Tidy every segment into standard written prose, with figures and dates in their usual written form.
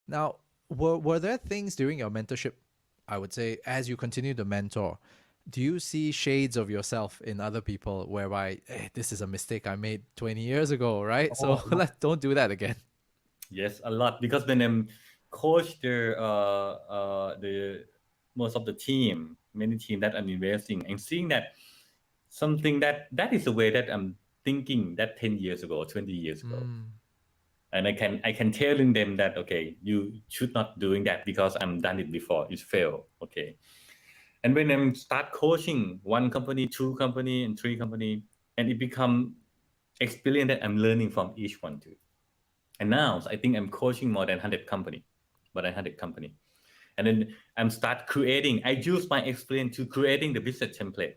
Now, were there things during your mentorship, I would say, as you continue to mentor, do you see shades of yourself in other people whereby this is a mistake I made 20 years ago, right? So Oh, don't do that again. yes, a lot because when I'm coach the most of the team, many team that I'm investing and seeing that something that is the way that I'm thinking that 10 years ago, 20 years ago. Mm, And I can telling them that okay, you should not doing that because I'm done it before, it failed. Okay. And when I'm start coaching one company, two company, and three company, and it become experience that I'm learning from each one too. And now I think I'm coaching more than 100 company. And then I'm start creating. I use my experience to creating the business template.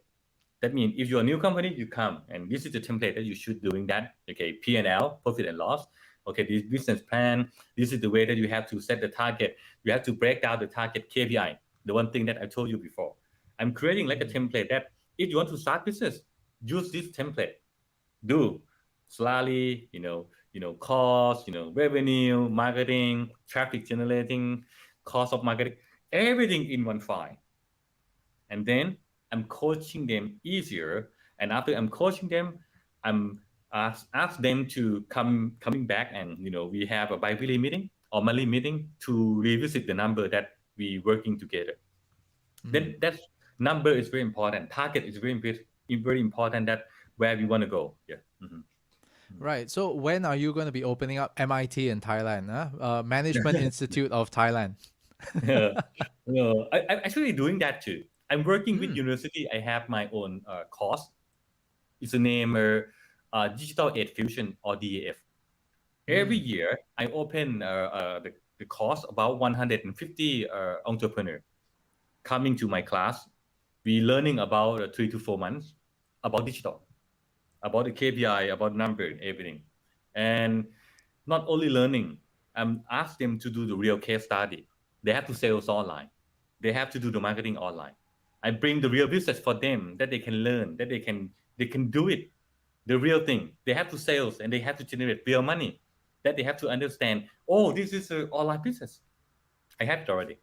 That means if you're a new company, you come and this is the template that you should doing that. Okay, P&L, profit and loss. Okay, this business plan. This is the way that you have to set the target. You have to break down the target KPI. The one thing that I told you before. I'm creating like a mm, template that if you want to start business, use this template. Do salary, cost, revenue, marketing, traffic generating, cost of marketing, everything in one file. And then I'm coaching them easier. And after I'm coaching them, I'm ask them to coming back and we have a bi-weekly meeting or monthly meeting to revisit the number that we working together. mm. Then that number is very important. Target is very important that where we want to go. Yeah. Right. So when are you going to be opening up MIT in Thailand? Management Institute of Thailand. Yeah. I'm actually doing that too. I'm working with Mm, university. I have my own course. It's a name Digital Ed Fusion or DAF. Every mm. year, I open the course about 150 entrepreneur coming to my class. We learning about 3 to 4 months about digital, about the KPI, about number, everything. And not only learning, I'm asked them to do the real case study. They have to sales online. They have to do the marketing online. I bring the real business for them that they can learn, that they can do it, the real thing. They have to sales and they have to generate real money. That they have to understand. Oh, this is an online business. I have it already.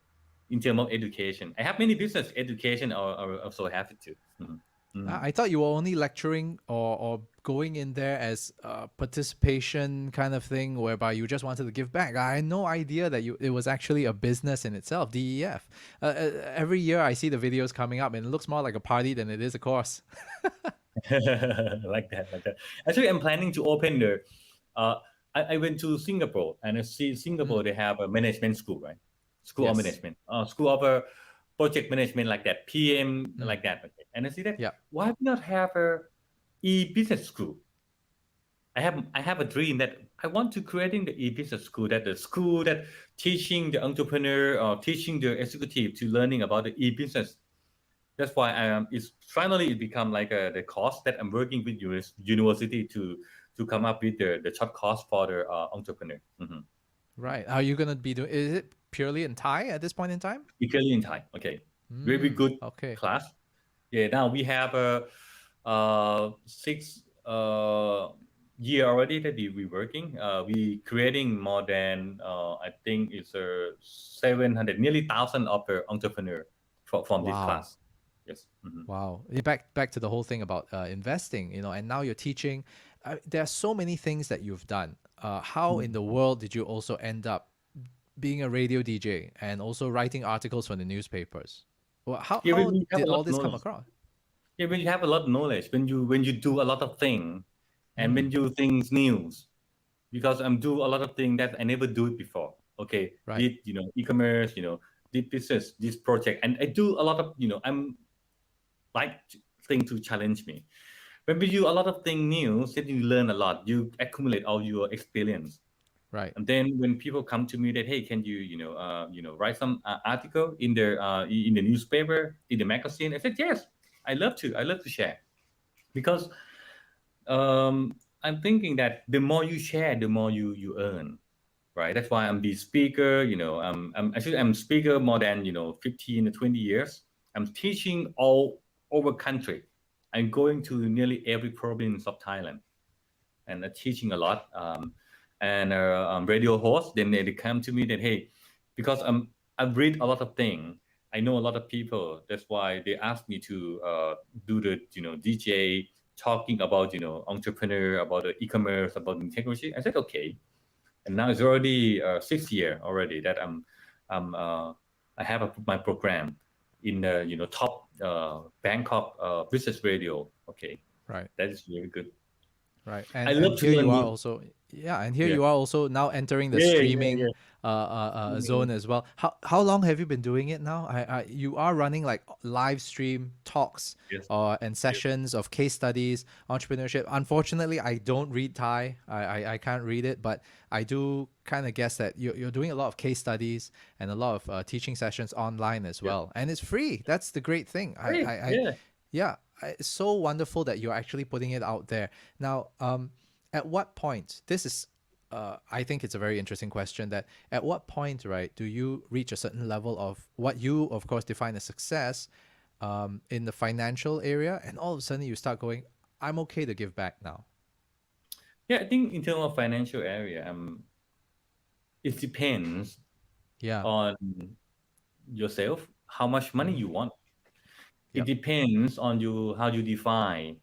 In terms of education, I have many business education or also have it too. Mhm. Mhm. I thought you were only lecturing or going in there as a participation kind of thing, whereby you just wanted to give back. I had no idea that it was actually a business in itself, DEF. Every year I see the videos coming up, and it looks more like a party than it is a course. Like that, like that. Actually, I'm planning to open the. Uh, I went to Singapore and I see Singapore. Mm, They have a management school, right? School of yes. management, school of project management like that, PM Mm, like that. Okay. And I see that yeah. why not have a e-business school? I have a dream that I want to creating the e-business school, that the school that teaching the entrepreneur or teaching the executive to learning about the e-business. That's why it's finally it become like the course that I'm working with university to come up with the short course for the entrepreneur. Right. Are you gonna be doing? Is it purely in Thai at this point in time? Equally in Thai. Okay, very Mm, good okay. class. Yeah, now we have a 6 year already that we working. We creating more than I think it's 700 nearly thousand of the entrepreneur from this Wow. class. Yes. Wow. Back to the whole thing about investing, and now you're teaching. There are so many things that you've done. How in Mhm. the world did you also end up being a radio DJ and also writing articles for the newspapers? Well, how Yeah, when how you have a did lot all of this come knowledge. across? Yeah, when you have a lot of knowledge, when you do a lot of things, and Mm, when you things news, because I'm do a lot of things that I never do it before. Okay, right. did e-commerce, did business, this project, and I do a lot of I'm like thing to challenge me. When we do a lot of things new, then you learn a lot. You accumulate all your experience, Right. and then when people come to me that hey, can you write some article in the newspaper, in the magazine? I said yes. I love to share because I'm thinking that the more you share, the more you earn, right? That's why I'm the speaker. I'm speaker more than 15 to 20 years. I'm teaching all over country. I'm going to nearly every province of Thailand, and teaching a lot. and radio host. Then they come to me that, hey, because I've read a lot of things. I know a lot of people. That's why they asked me to do the DJ talking about entrepreneur, about the e-commerce, about the technology. I said okay, and now it's already 6 year already that I'm I have my program in the top Bangkok business radio. Okay, Right. that is very good. Right. I And love to here you learn are new. also, yeah, and here Yeah, you are also now entering the yeah, yeah, streaming yeah. zone as well. How long have you been doing it now? You are running like live stream talks Yes, and yes. sessions of case studies, entrepreneurship. Unfortunately, I don't read Thai. I can't read it, but I do kind of guess that you're doing a lot of case studies and a lot of teaching sessions online as Yeah. well. And it's free. That's the great thing. Great. Yeah. Yeah, it's so wonderful that you're actually putting it out there. Now, at what point, this is, I think it's a very interesting question that at what point, right, do you reach a certain level of what you, of course, define as success in the financial area, and all of a sudden you start going, I'm okay to give back now. Yeah, I think in terms of financial area, it depends Yeah. on yourself, how much money Mm-hmm. you want. It Yep. depends on you how you define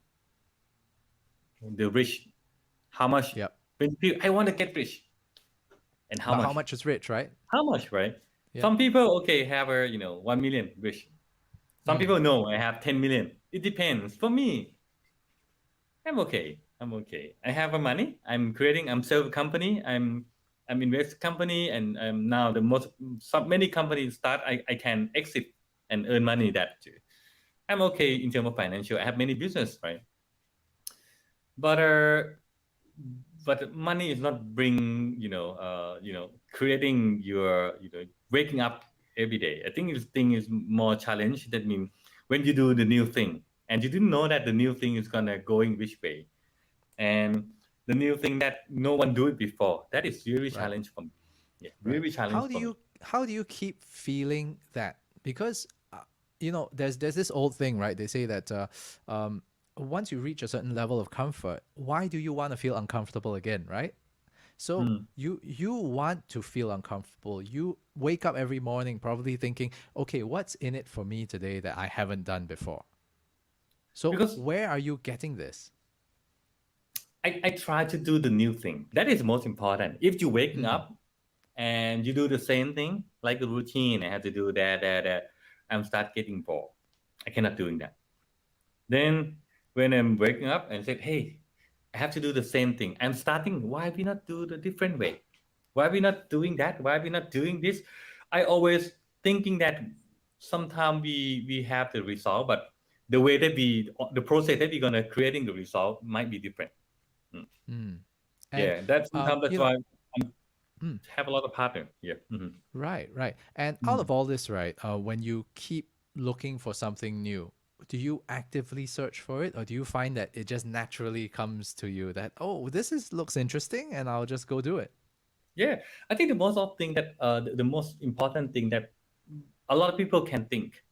the rich. How much Yep. when people, I want to get rich and how But how much? much is rich, right? How much, right? Yep. Some people okay have a 1 million rich. Some Mm. people no, I have 10 million. It depends. For me, I'm okay. I'm okay. I have a money. I'm creating. I'm self company. I'm invest company, and now the most many companies start. I can exit and earn money that too. I'm okay in terms of financial. I have many business, right? But money is not bring creating your waking up every day. I think this thing is more challenge. That means when you do the new thing and you didn't know that the new thing is gonna going which way, and the new thing that no one do it before. That is really Right. challenge for me. Yeah, Right. really challenge for me. How do you keep feeling that? Because there's this old thing, right? They say that um, once you reach a certain level of comfort, why do you want to feel uncomfortable again, right? So Mm. you want to feel uncomfortable. You wake up every morning probably thinking, okay, what's in it for me today that I haven't done before? So Because where are you getting this? I try to do the new thing. That is most important. If you waking Mm, up and you do the same thing like a routine, I have to do that. I'm start getting bored. I cannot doing that. Then when I'm waking up and said, hey, I have to do the same thing. I'm starting. Why we not do the different way? Why we not doing that? Why we not doing this? I always thinking that sometimes we have the result, but the way that the process that we're gonna creating the result might be different. Mm. mm. And Yeah, that's sometimes that's why I mm, have a lot of partner. Yeah. right, right. And out Mm. of all this, right, when you keep looking for something new, do you actively search for it, or do you find that it just naturally comes to you that, oh, this is looks interesting, and I'll just go do it? Yeah, I think the most of thing that the most important thing that a lot of people can think,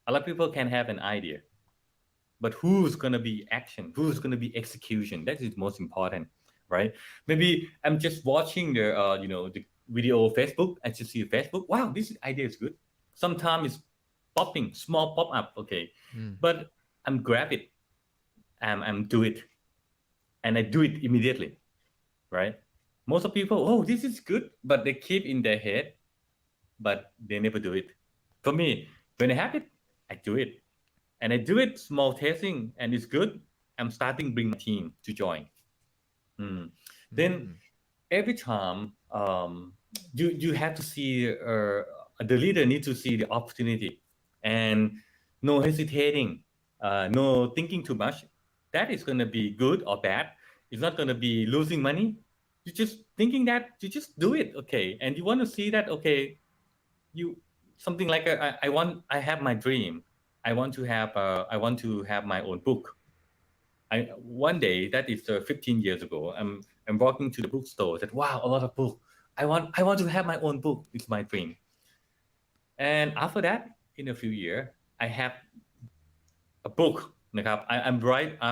a lot of people can have an idea, but who's gonna be action? Who's gonna be execution? That is most important, right? Maybe I'm just watching the video of Facebook. I just see Facebook. Wow, this idea is good. Sometimes it's popping, small pop up. Okay, Mm, but I'm grab it. I'm do it, and I do it immediately, right? Most of people, oh, this is good, but they keep in their head, but they never do it. For me, when I have it, I do it, and I do it small testing, and it's good. I'm starting bring my team to join. Mm. Then mm, every time you have to see the leader need to see the opportunity and no hesitating, no thinking too much. That is going to be good or bad. It's not going to be losing money. You just thinking that you just do it, okay, and you want to see that, okay, you something like I have my dream. I want to have my own book. I one day that is 15 years ago. I'm walking to the bookstore. Said, "Wow, a lot of book. I want to have my own book. It's my dream." And after that, in a few years, I have a book. นะครับ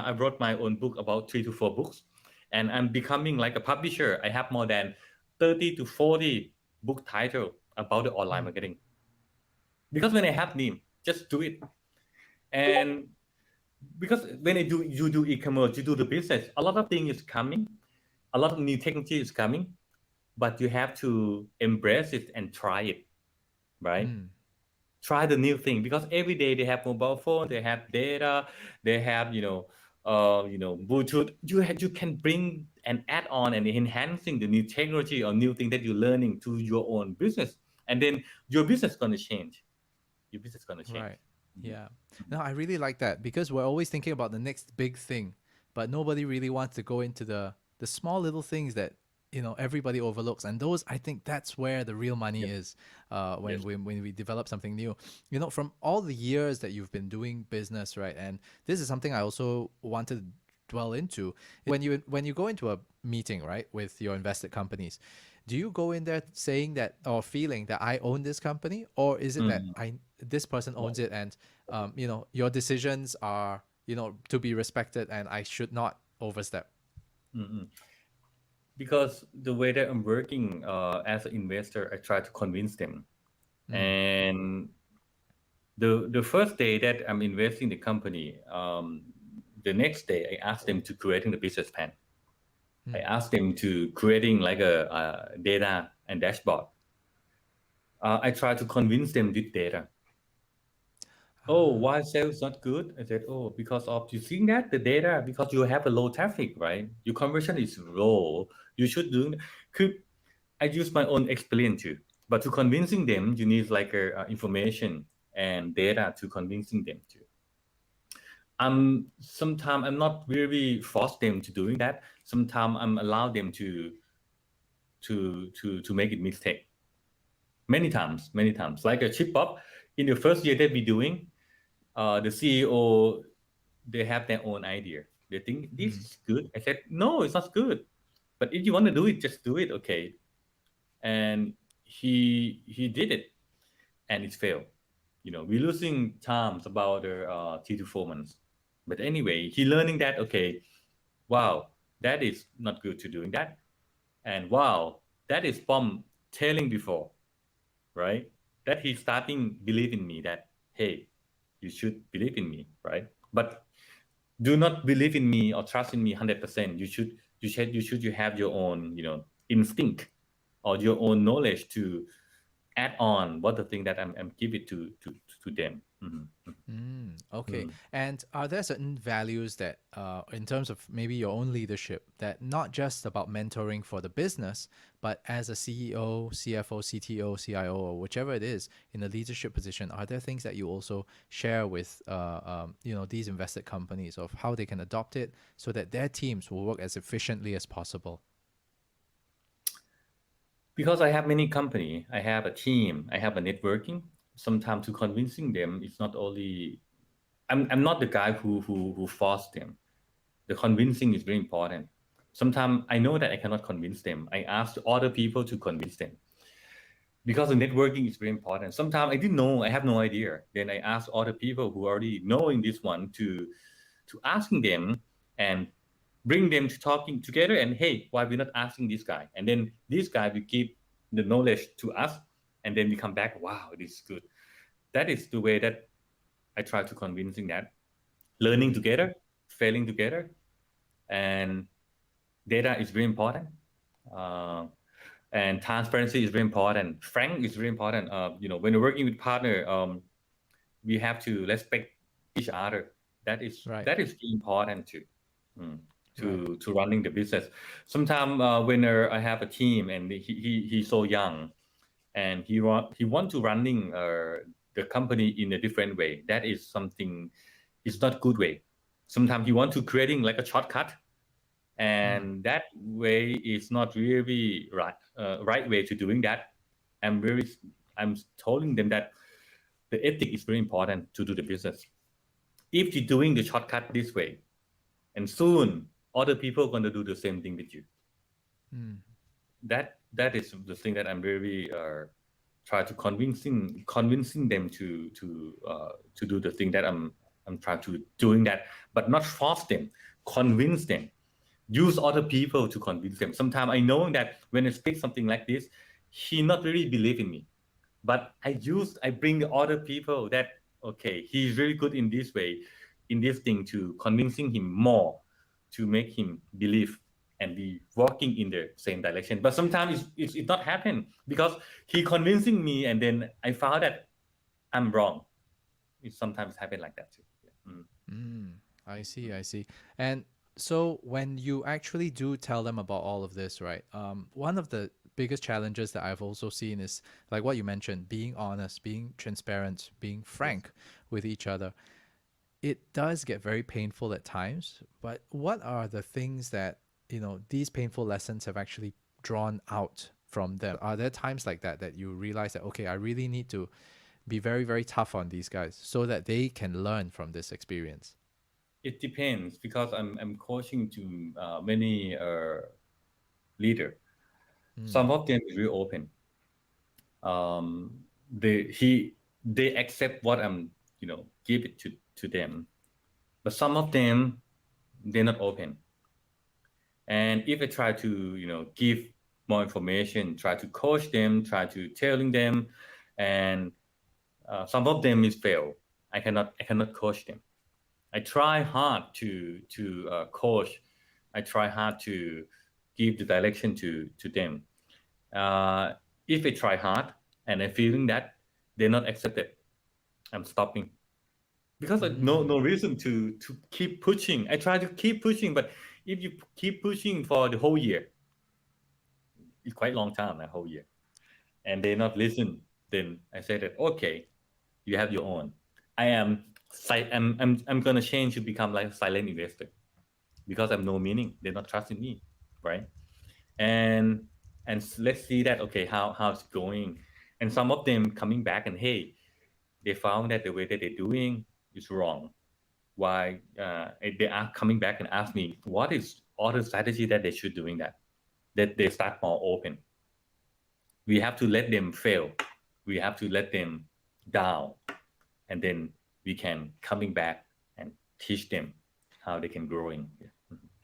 I wrote my own book about 3 to 4 books, and I'm becoming like a publisher. I have more than 30 to 40 book title about the online Mm. marketing. Because when I have name, just do it. And because when you do e-commerce, you do the business, a lot of things is coming, a lot of new technology is coming, but you have to embrace it and try it, right? Mm. Try the new thing because every day they have mobile phone, they have data, they have Bluetooth. You can bring and add on and enhancing the new technology or new thing that you're learning to your own business, and then your business gonna change. Your business gonna change. Right. Yeah. No, I really like that because we're always thinking about the next big thing, but nobody really wants to go into the small little things that everybody overlooks, and those I think that's where the real money Yep. is. When Yes. we develop something new, from all the years that you've been doing business, right? And this is something I also wanted to dwell into. When you go into a meeting, right, with your invested companies, do you go in there saying that or feeling that I own this company, or is it that Mm. this person owns Wow. it, and your decisions are to be respected, and I should not overstep? Mm-mm. Because the way that I'm working as an investor, I try to convince them. Mm. And the first day that I'm investing in the company, the next day I ask them to creating the business plan. I Mm. ask them to creating like a data and dashboard. I try to convince them with data. Oh, Ah. why sales not good? I said, oh, because of you seeing that the data, because you have a low traffic, right? Your conversion is low. You should do. Could I use my own experience too? But to convincing them, you need like information and data to convincing them too. Sometimes I'm not really force them to doing that. Sometimes I'm allow them to make it mistake. Many times. Like a chip up in the first year that we doing, the CEO they have their own idea. They think this Mm. is good. I said, no, it's not good. But if you want to do it, just do it, okay? And he did it, and it failed. We're losing times about 3 to 4 months. But anyway, he learning that okay, wow, that is not good to doing that, and wow, that is Pom telling before, right? That he's starting believe in me that hey, you should believe in me, right? But do not believe in me or trust in me 100%. You have your own instinct or your own knowledge to add on what the thing that I'm give it to them. Mm, okay. Mm. And are there certain values that, in terms of maybe your own leadership, that not just about mentoring for the business, but as a CEO, CFO, CTO, CIO, or whichever it is in a leadership position, are there things that you also share with, these invested companies of how they can adopt it so that their teams will work as efficiently as possible? Because I have many company, I have a team, I have a networking. Sometimes to convincing them, it's not only I'm not the guy who force them. The convincing is very important. Sometimes I know that I cannot convince them. I ask other people to convince them because the networking is very important. Sometimes I didn't know, I have no idea. Then I ask other people who already knowing this one to asking them and bring them to talking together. And hey, why we're not asking this guy? And then this guy will give the knowledge to us, and then we come back. Wow, this is good. That is the way that I try to convincing that learning Mm, together, failing together, and data is very important. Uh, and transparency is very important. Frank is very important. When you're working with partner, we have to respect each other. That is right, that is important too, mm, right. to running the business. Sometimes when I have a team and he's so young and he want to running the company in a different way. That is something. It's not good way. Sometimes he want to creating like a shortcut, Mm, and that way is not really right way to doing that. I'm very I'm telling them that the ethic is very important to do the business. If you're doing the shortcut this way, and soon other people are going to do the same thing with you. mm. That is the thing that I'm really try to convincing them to do the thing that I'm trying to doing that, but not force them, convince them. use other people to convince them. Sometimes I know that when I speak something like this, he not really believe in me. But I bring the other people that, okay, he's really good in this way, in this thing, to convincing him more, to make him believe and be walking in the same direction. But sometimes it's not happen because he convincing me and then I found that I'm wrong. It sometimes happen like that too. Yeah. I see, I see. And so when you actually do tell them about all of this, right? One of the biggest challenges that I've also seen is like what you mentioned, being honest, being transparent, being Yes. frank with each other. It does get very painful at times, but what are the things that, these painful lessons have actually drawn out from them? Are there times like that that you realize that, okay, I really need to be very, very tough on these guys so that they can learn from this experience? It depends because I'm coaching to many leader. Some of them is really open. Um, they accept what I'm give it to them, but some of them they're not open. And if I try to give more information, try to coach them, try to telling them, and some of them is fail. I cannot coach them. I try hard to coach. I try hard to give the direction to them. Uh, if I try hard and I'm feeling that they're not accepted, I'm stopping because no Mm. reason to keep pushing. I try to keep pushing, but if you keep pushing for the whole year, it's quite long time, a whole year, and they not listen, then I say that okay, you have your own. I am I'm gonna change to become like a silent investor because I'm no meaning. They're not trusting me, right? And let's see that okay how's it going, and some of them coming back and hey, they found that the way that they're doing is wrong. Why they are coming back and ask me what is other strategy that they should doing that they start more open. We have to let them fail. We have to let them down, and then we can coming back and teach them how they can growing.